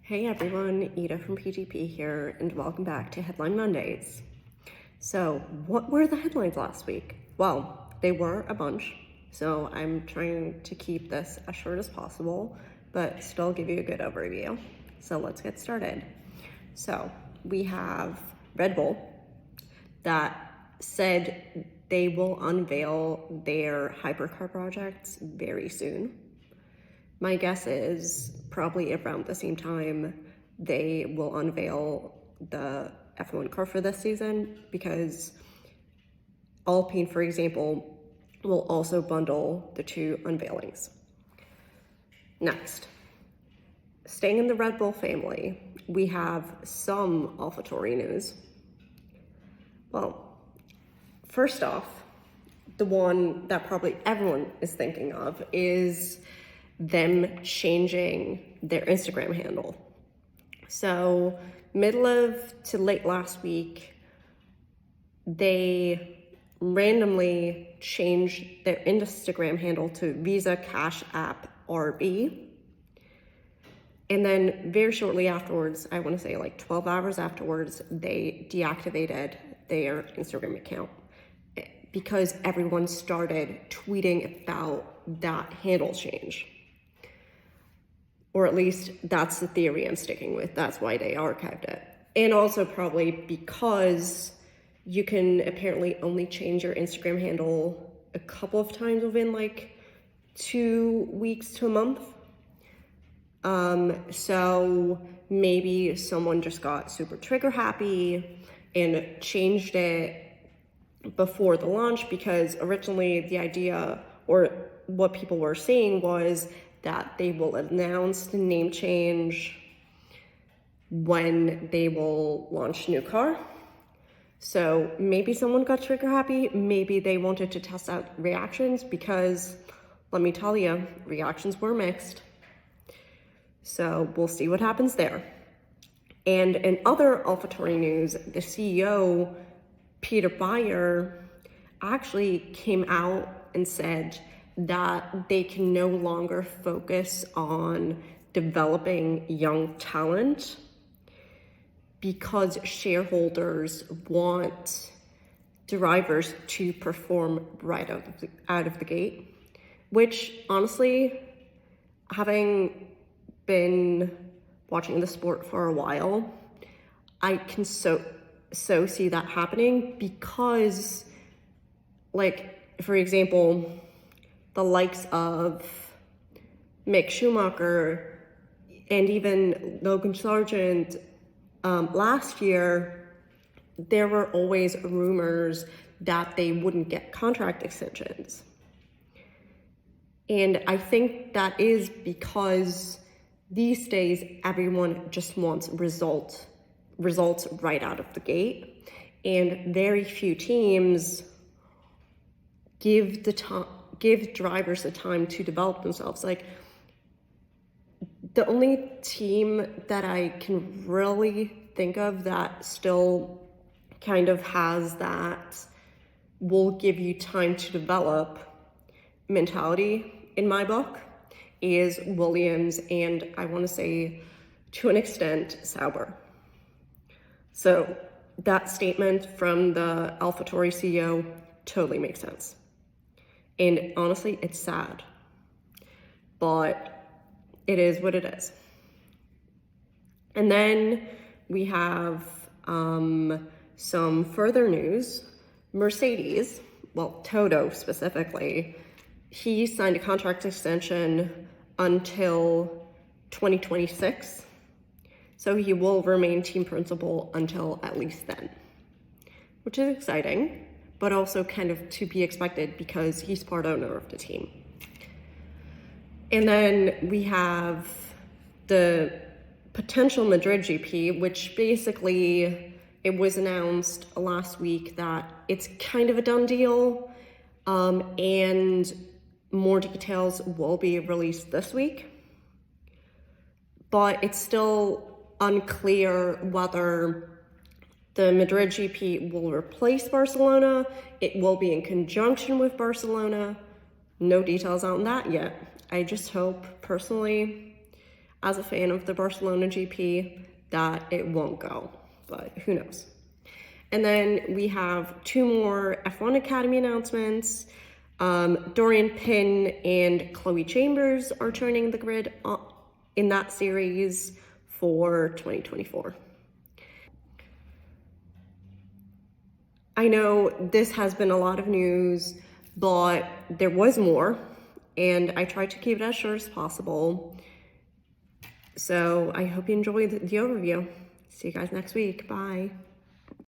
Hey everyone, Ida from PGP here, and welcome back to Headline Mondays. So, what were the headlines last week? Well, they were a bunch, so I'm trying to keep this as short as possible, but still give you a good overview. So let's get started. So, we have Red Bull that said they will unveil their hypercar projects very soon. My guess is probably around the same time they will unveil the F1 car for this season, because Alpine, for example, will also bundle the two unveilings. Next, staying in the Red Bull family, we have some AlphaTauri news. Well, first off, the one that probably everyone is thinking of is them changing their Instagram handle. So middle of to late last week, they randomly changed their Instagram handle to Visa Cash App RB. And then very shortly afterwards, I want to say like 12 hours afterwards, they deactivated their Instagram account because everyone started tweeting about that handle change. Or at least that's the theory I'm sticking with. That's why they archived it. And also probably because you can apparently only change your Instagram handle a couple of times within like 2 weeks to a month. So maybe someone just got super trigger happy and changed it before the launch, because originally the idea, or what people were saying, was that they will announce the name change when they will launch a new car. So maybe someone got trigger happy, maybe they wanted to test out reactions, because let me tell you, reactions were mixed. So we'll see what happens there. And in other AlphaTauri news, the CEO, Peter Bayer, actually came out and said that they can no longer focus on developing young talent because shareholders want drivers to perform right out of the gate, which honestly, having been watching the sport for a while, I can so see that happening, because, like, for example, the likes of Mick Schumacher and even Logan Sargent, last year, there were always rumors that they wouldn't get contract extensions. And I think that is because these days everyone just wants results right out of the gate, and very few teams give drivers the time to develop themselves. Like, the only team that I can really think of that still kind of has that will give you time to develop mentality in my book is Williams, and I want to say to an extent Sauber. So that statement from the AlphaTauri CEO totally makes sense. And honestly, it's sad, but it is what it is. And then we have some further news. Mercedes, well, Toto specifically, he signed a contract extension until 2026. So he will remain team principal until at least then, which is exciting, but also kind of to be expected because he's part owner of the team. And then we have the potential Madrid GP, which basically it was announced last week that it's kind of a done deal, and more details will be released this week. But it's still unclear whether the Madrid GP will replace Barcelona. It will be in conjunction with Barcelona. No details on that yet. I just hope, personally, as a fan of the Barcelona GP that it won't go, but who knows. And then we have 2 more F1 Academy announcements. Dorian Pinn and Chloe Chambers are joining the grid in that series for 2024. I know this has been a lot of news, but there was more, and I tried to keep it as short as possible. So I hope you enjoyed the overview. See you guys next week. Bye.